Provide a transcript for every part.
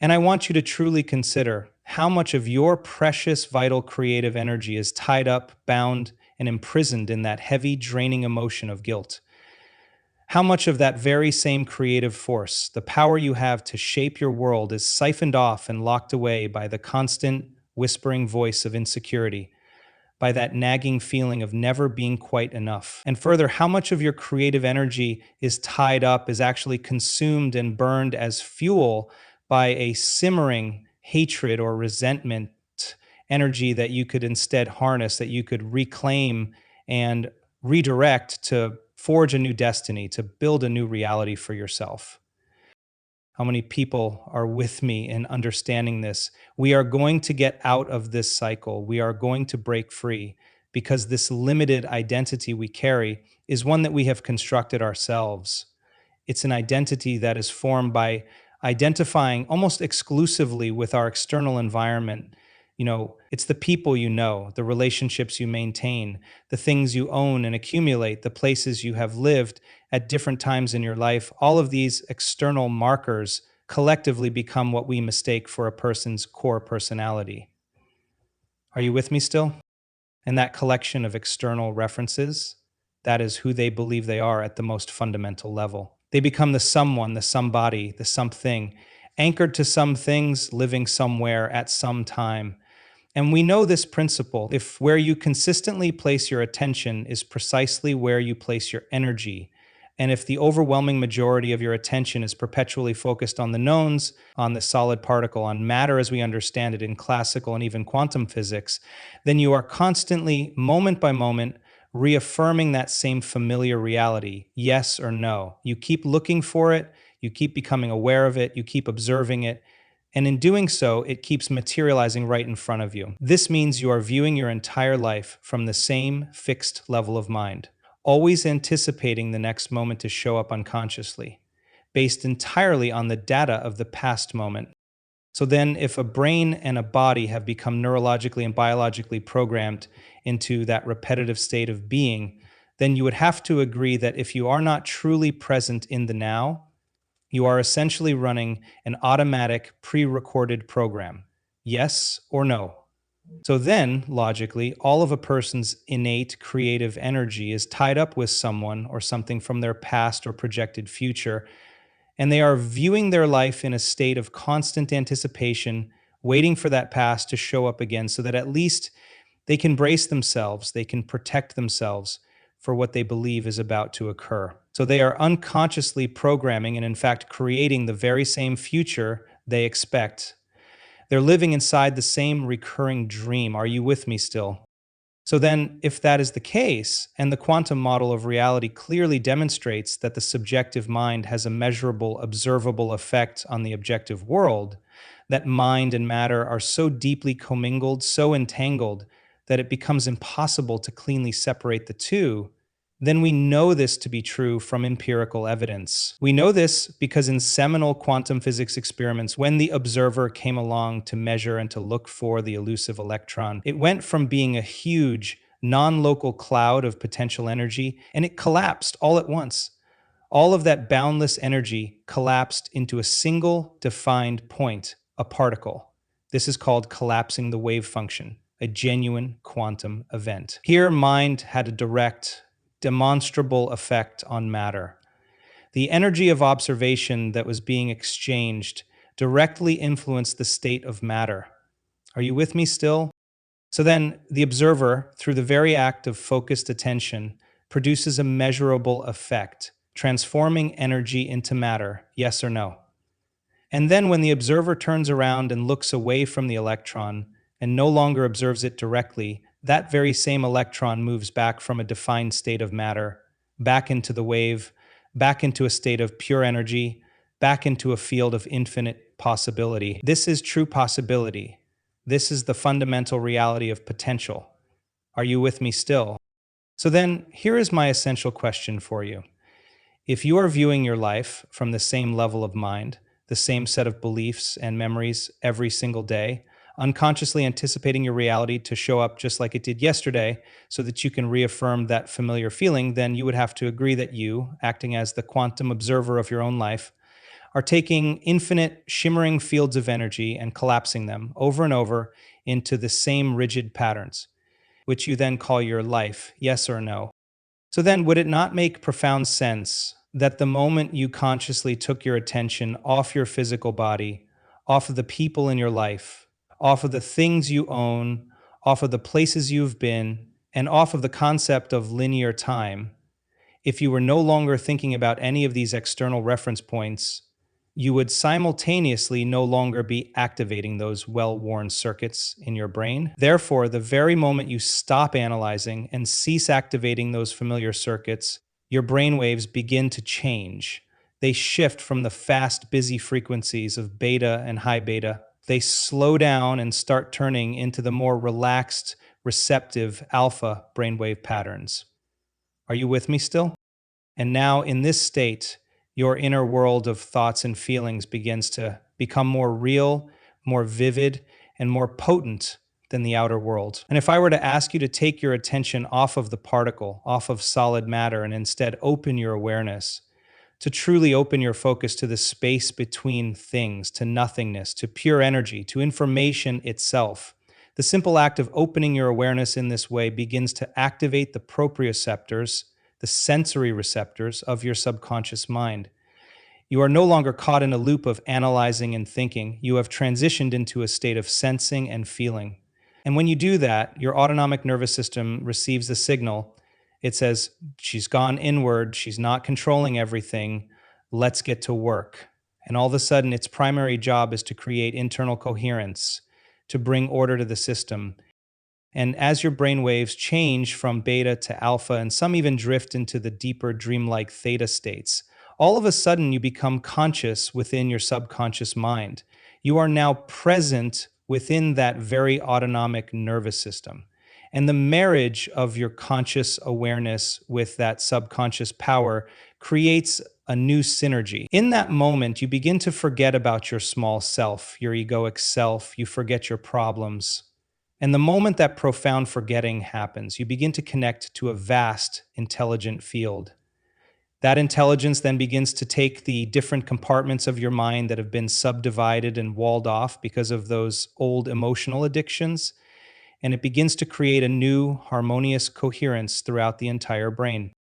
And I want you to truly consider how much of your precious, vital, creative energy is tied up, bound, and imprisoned in that heavy, draining emotion of guilt. How much of that very same creative force, the power you have to shape your world, is siphoned off and locked away by the constant, whispering voice of insecurity, by that nagging feeling of never being quite enough. And further, how much of your creative energy is tied up, is actually consumed and burned as fuel by a simmering hatred or resentment energy that you could instead harness, that you could reclaim and redirect to forge a new destiny, to build a new reality for yourself. How many people are with me in understanding this? We are going to get out of this cycle. We are going to break free because this limited identity we carry is one that we have constructed ourselves. It's an identity that is formed by identifying almost exclusively with our external environment. It's the people you know, the relationships you maintain, the things you own and accumulate, the places you have lived at different times in your life. All of these external markers collectively become what we mistake for a person's core personality. Are you with me still? And that collection of external references, that is who they believe they are at the most fundamental level. They become the someone, the somebody, the something, anchored to some things, living somewhere at some time. And we know this principle. If where you consistently place your attention is precisely where you place your energy, and if the overwhelming majority of your attention is perpetually focused on the knowns, on the solid particle, on matter as we understand it in classical and even quantum physics, then you are constantly, moment by moment, reaffirming that same familiar reality, yes or no. You keep looking for it, you keep becoming aware of it, you keep observing it, and in doing so, it keeps materializing right in front of you. This means you are viewing your entire life from the same fixed level of mind, always anticipating the next moment to show up unconsciously, based entirely on the data of the past moment. So then, if a brain and a body have become neurologically and biologically programmed into that repetitive state of being, then you would have to agree that if you are not truly present in the now, you are essentially running an automatic pre-recorded program. Yes or no. So then, logically, all of a person's innate creative energy is tied up with someone or something from their past or projected future, and they are viewing their life in a state of constant anticipation, waiting for that past to show up again so that at least they can brace themselves, they can protect themselves for what they believe is about to occur. So they are unconsciously programming and, in fact, creating the very same future they expect. They're living inside the same recurring dream. Are you with me still? So then, if that is the case, and the quantum model of reality clearly demonstrates that the subjective mind has a measurable, observable effect on the objective world, that mind and matter are so deeply commingled, so entangled, that it becomes impossible to cleanly separate the two, then we know this to be true from empirical evidence. We know this because in seminal quantum physics experiments, when the observer came along to measure and to look for the elusive electron, it went from being a huge, non-local cloud of potential energy, and it collapsed all at once. All of that boundless energy collapsed into a single defined point, a particle. This is called collapsing the wave function, a genuine quantum event. Here, mind had a direct, demonstrable effect on matter. The energy of observation that was being exchanged directly influenced the state of matter. Are you with me still? So then, the observer, through the very act of focused attention, produces a measurable effect, transforming energy into matter, yes or no? And then, when the observer turns around and looks away from the electron and no longer observes it directly, that very same electron moves back from a defined state of matter, back into the wave, back into a state of pure energy, back into a field of infinite possibility. This is true possibility. This is the fundamental reality of potential. Are you with me still? So then, here is my essential question for you. If you are viewing your life from the same level of mind, the same set of beliefs and memories every single day, unconsciously anticipating your reality to show up just like it did yesterday so that you can reaffirm that familiar feeling, then you would have to agree that you, acting as the quantum observer of your own life, are taking infinite shimmering fields of energy and collapsing them over and over into the same rigid patterns, which you then call your life, yes or no. So then, would it not make profound sense that the moment you consciously took your attention off your physical body, off of the people in your life, off of the things you own, off of the places you've been, and off of the concept of linear time, if you were no longer thinking about any of these external reference points, you would simultaneously no longer be activating those well-worn circuits in your brain. Therefore, the very moment you stop analyzing and cease activating those familiar circuits, your brain waves begin to change. They shift from the fast, busy frequencies of beta and high beta. They slow down and start turning into the more relaxed, receptive alpha brainwave patterns. Are you with me still? And now, in this state, your inner world of thoughts and feelings begins to become more real, more vivid, and more potent than the outer world. And if I were to ask you to take your attention off of the particle, off of solid matter, and instead open your awareness, to truly open your focus to the space between things, to nothingness, to pure energy, to information itself. The simple act of opening your awareness in this way begins to activate the proprioceptors, the sensory receptors of your subconscious mind. You are no longer caught in a loop of analyzing and thinking. You have transitioned into a state of sensing and feeling. And when you do that, your autonomic nervous system receives the signal. It says, she's gone inward, she's not controlling everything, let's get to work. And all of a sudden, its primary job is to create internal coherence, to bring order to the system. And as your brain waves change from beta to alpha, and some even drift into the deeper dreamlike theta states, all of a sudden you become conscious within your subconscious mind. You are now present within that very autonomic nervous system. And the marriage of your conscious awareness with that subconscious power creates a new synergy. In that moment, you begin to forget about your small self, your egoic self. You forget your problems. And the moment that profound forgetting happens, you begin to connect to a vast, intelligent field. That intelligence then begins to take the different compartments of your mind that have been subdivided and walled off because of those old emotional addictions, and it begins to create a new, harmonious coherence throughout the entire brain.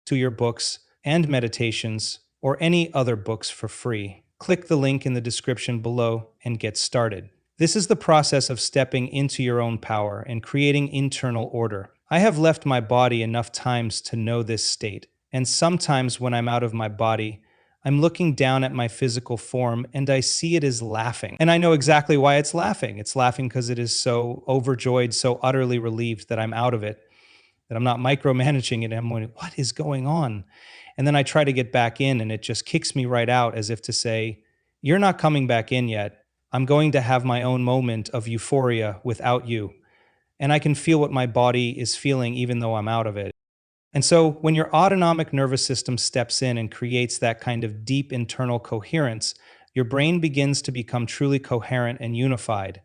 To your books and meditations, or any other books for free, click the link in the description below and get started. This is the process of stepping into your own power and creating internal order. I have left my body enough times to know this state, and sometimes when I'm out of my body, I'm looking down at my physical form and I see it is laughing. And I know exactly why it's laughing. It's laughing because it is so overjoyed, so utterly relieved that I'm out of it, that I'm not micromanaging it. I'm going, what is going on? And then I try to get back in and it just kicks me right out as if to say, you're not coming back in yet. I'm going to have my own moment of euphoria without you. And I can feel what my body is feeling even though I'm out of it. And so when your autonomic nervous system steps in and creates that kind of deep internal coherence, your brain begins to become truly coherent and unified.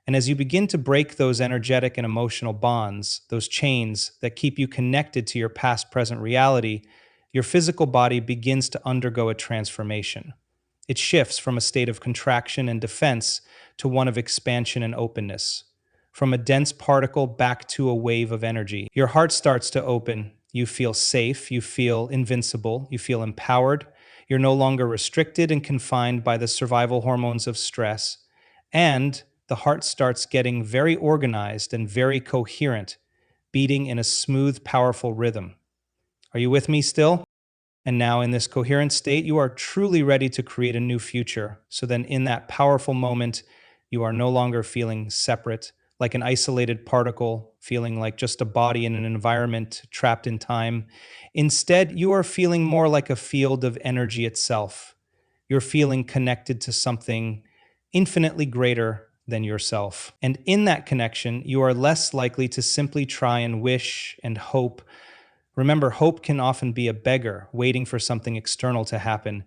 And as you begin to break those energetic and emotional bonds, those chains that keep you connected to your past present reality, your physical body begins to undergo a transformation. It shifts from a state of contraction and defense to one of expansion and openness. From a dense particle back to a wave of energy. Your heart starts to open. You feel safe. You feel invincible. You feel empowered. You're no longer restricted and confined by the survival hormones of stress. And the heart starts getting very organized and very coherent, beating in a smooth, powerful rhythm. Are you with me still? And now, in this coherent state, you are truly ready to create a new future. So then, in that powerful moment, you are no longer feeling separate, like an isolated particle, feeling like just a body in an environment trapped in time. Instead, you are feeling more like a field of energy itself. You're feeling connected to something infinitely greater than yourself. And in that connection, you are less likely to simply try and wish and hope. Remember, hope can often be a beggar waiting for something external to happen.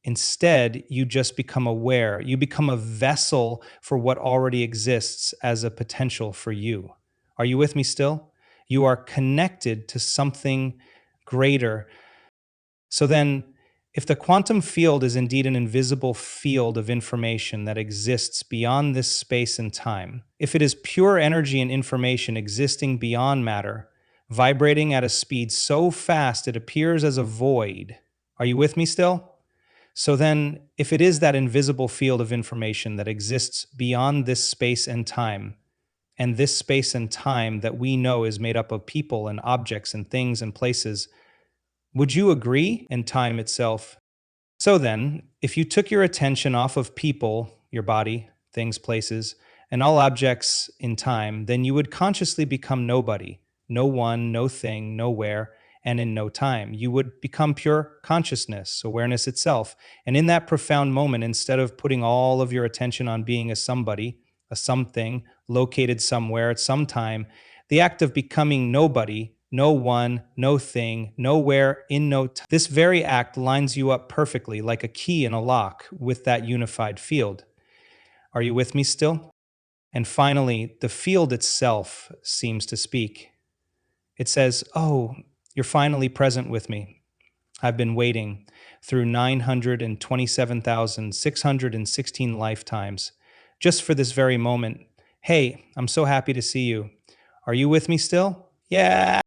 Instead, you just become aware. You become a vessel for what already exists as a potential for you. Are you with me still? You are connected to something greater. So then, If the quantum field is indeed an invisible field of information that exists beyond this space and time, if it is pure energy and information existing beyond matter, vibrating at a speed so fast it appears as a void, are you with me still? So then, if it is that invisible field of information that exists beyond this space and this space and time that we know is made up of people and objects and things and places, would you agree in time itself? So then, if you took your attention off of people, your body, things, places, and all objects in time, then you would consciously become nobody, no one, no thing, nowhere, and in no time. You would become pure consciousness, awareness itself. And in that profound moment, instead of putting all of your attention on being a somebody, a something, located somewhere at some time, the act of becoming nobody, no one, no thing, nowhere, in no time. This very act lines you up perfectly like a key in a lock with that unified field. Are you with me still? And finally, the field itself seems to speak. It says, "Oh, you're finally present with me. I've been waiting through 927,616 lifetimes just for this very moment. Hey, I'm so happy to see you. Are you with me still? Yeah."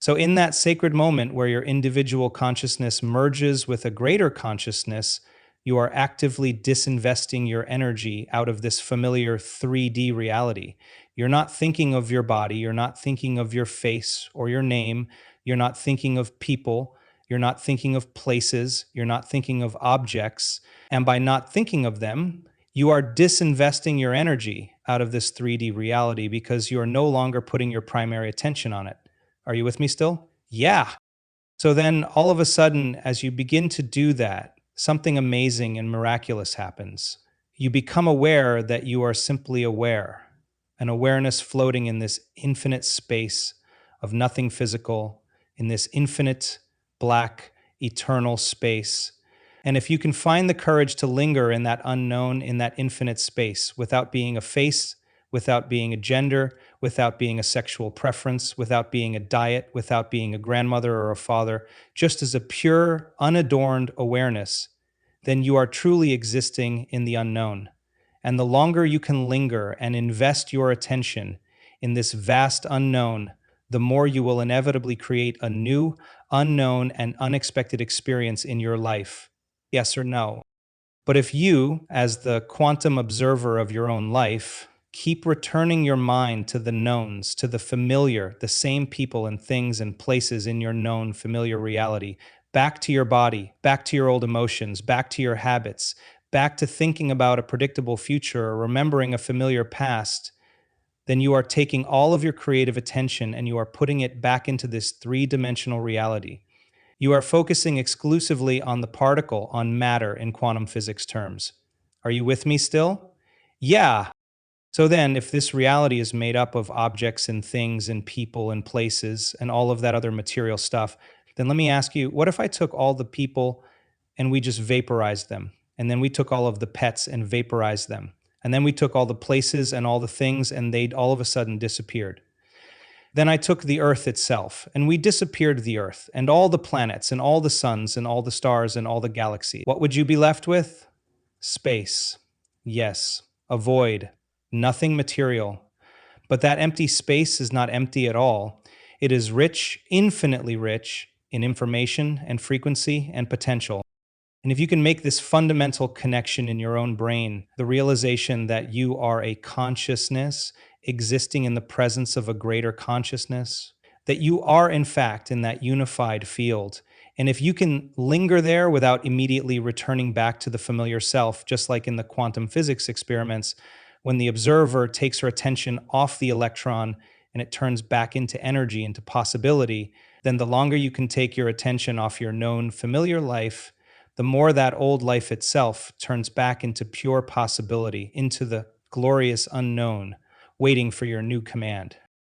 So, in that sacred moment where your individual consciousness merges with a greater consciousness, you are actively disinvesting your energy out of this familiar 3D reality. You're not thinking of your body, you're not thinking of your face or your name, you're not thinking of people, you're not thinking of places, you're not thinking of objects. And by not thinking of them, you are disinvesting your energy out of this 3D reality because you are no longer putting your primary attention on it. Are you with me still? Yeah. So then all of a sudden, as you begin to do that, something amazing and miraculous happens. You become aware that you are simply aware, an awareness floating in this infinite space of nothing physical, in this infinite, black, eternal space. And if you can find the courage to linger in that unknown, in that infinite space, without being a face, without being a gender, without being a sexual preference, without being a diet, without being a grandmother or a father, just as a pure, unadorned awareness, then you are truly existing in the unknown. And the longer you can linger and invest your attention in this vast unknown, the more you will inevitably create a new, unknown, and unexpected experience in your life. Yes or no? But if you, as the quantum observer of your own life, keep returning your mind to the knowns, to the familiar, the same people and things and places in your known familiar reality, back to your body, back to your old emotions, back to your habits, back to thinking about a predictable future or remembering a familiar past, then you are taking all of your creative attention and you are putting it back into this three-dimensional reality. You are focusing exclusively on the particle, on matter in quantum physics terms. Are you with me still? Yeah. So then, if this reality is made up of objects and things and people and places and all of that other material stuff, then let me ask you, what if I took all the people and we just vaporized them? And then we took all of the pets and vaporized them. And then we took all the places and all the things and they all of a sudden disappeared. Then I took the Earth itself, and we disappeared the Earth, and all the planets, and all the suns, and all the stars, and all the galaxies. What would you be left with? Space. Yes, a void, nothing material. But that empty space is not empty at all. It is rich, infinitely rich, in information and frequency and potential. And if you can make this fundamental connection in your own brain, the realization that you are a consciousness existing in the presence of a greater consciousness, that you are, in fact, in that unified field. And if you can linger there without immediately returning back to the familiar self, just like in the quantum physics experiments, when the observer takes her attention off the electron and it turns back into energy, into possibility, then the longer you can take your attention off your known familiar life, the more that old life itself turns back into pure possibility, into the glorious unknown, waiting for your new command.